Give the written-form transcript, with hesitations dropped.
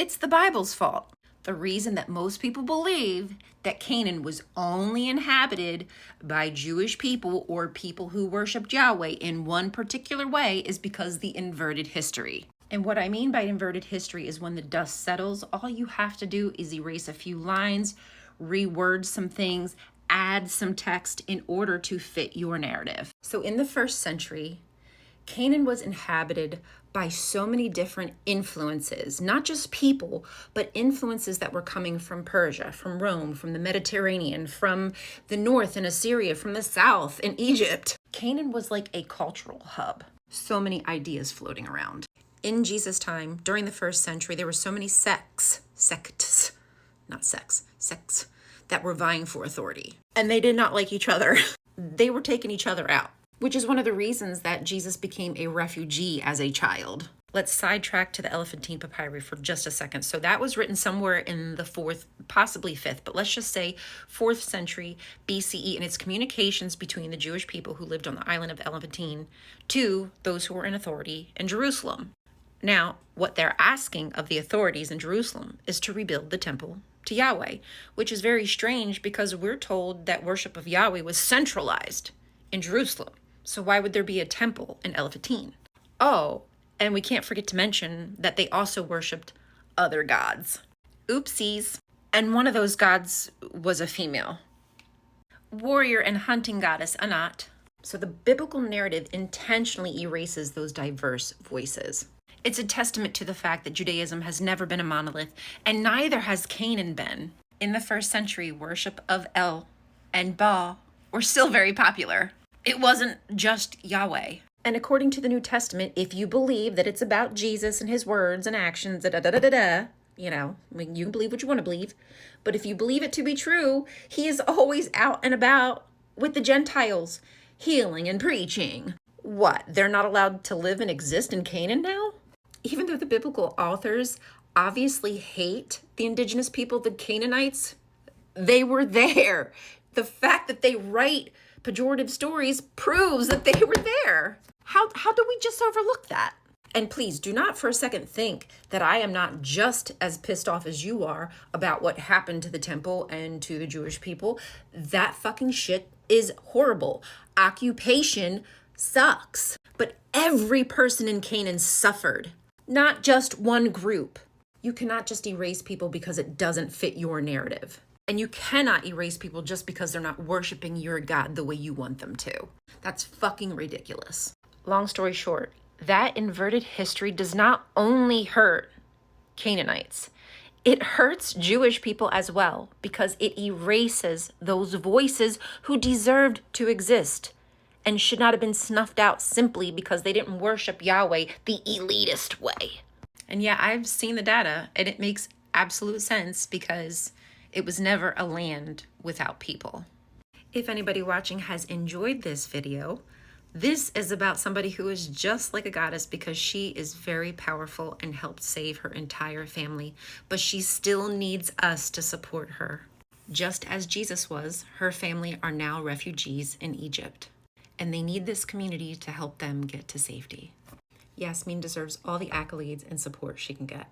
It's the Bible's fault. The reason that most people believe that Canaan was only inhabited by Jewish people or people who worshiped Yahweh in one particular way is because the inverted history. And what I mean by inverted history is when the dust settles, all you have to do is erase a few lines, reword some things, add some text in order to fit your narrative. So in the first century, Canaan was inhabited by so many different influences, not just people, but influences that were coming from Persia, from Rome, from the Mediterranean, from the north in Assyria, from the south in Egypt. Canaan was like a cultural hub. So many ideas floating around. In Jesus' time, during the first century, there were so many sects that were vying for authority. And they did not like each other. They were taking each other out, which is one of the reasons that Jesus became a refugee as a child. Let's sidetrack to the Elephantine Papyri for just a second. So that was written somewhere in the 4th, possibly 5th, but let's just say 4th century BCE, and its communications between the Jewish people who lived on the island of Elephantine to those who were in authority in Jerusalem. Now, what they're asking of the authorities in Jerusalem is to rebuild the temple to Yahweh, which is very strange because we're told that worship of Yahweh was centralized in Jerusalem. So why would there be a temple in Elephantine? Oh, and we can't forget to mention that they also worshipped other gods. Oopsies. And one of those gods was a female. Warrior and hunting goddess Anat. So the biblical narrative intentionally erases those diverse voices. It's a testament to the fact that Judaism has never been a monolith, and neither has Canaan been. In the first century, worship of El and Baal were still very popular. It wasn't just Yahweh. And according to the New Testament, if you believe that it's about Jesus and his words and actions, you know, I mean, you can believe what you want to believe, but if you believe it to be true, he is always out and about with the Gentiles, healing and preaching. What, they're not allowed to live and exist in Canaan now? Even though the biblical authors obviously hate the indigenous people, the Canaanites, they were there. The fact that they write pejorative stories proves that they were there. How do we just overlook that? And please do not for a second think that I am not just as pissed off as you are about what happened to the temple and to the Jewish people. That fucking shit is horrible. Occupation sucks. But every person in Canaan suffered, not just one group. You cannot just erase people because it doesn't fit your narrative. And you cannot erase people just because they're not worshiping your God the way you want them to. That's fucking ridiculous. Long story short, that inverted history does not only hurt Canaanites, it hurts Jewish people as well because it erases those voices who deserved to exist and should not have been snuffed out simply because they didn't worship Yahweh the elitist way. And yeah, I've seen the data and it makes absolute sense because it was never a land without people. If anybody watching has enjoyed this video, this is about somebody who is just like a goddess because she is very powerful and helped save her entire family, but she still needs us to support her. Just as Jesus was, her family are now refugees in Egypt, and they need this community to help them get to safety. Yasmin deserves all the accolades and support she can get.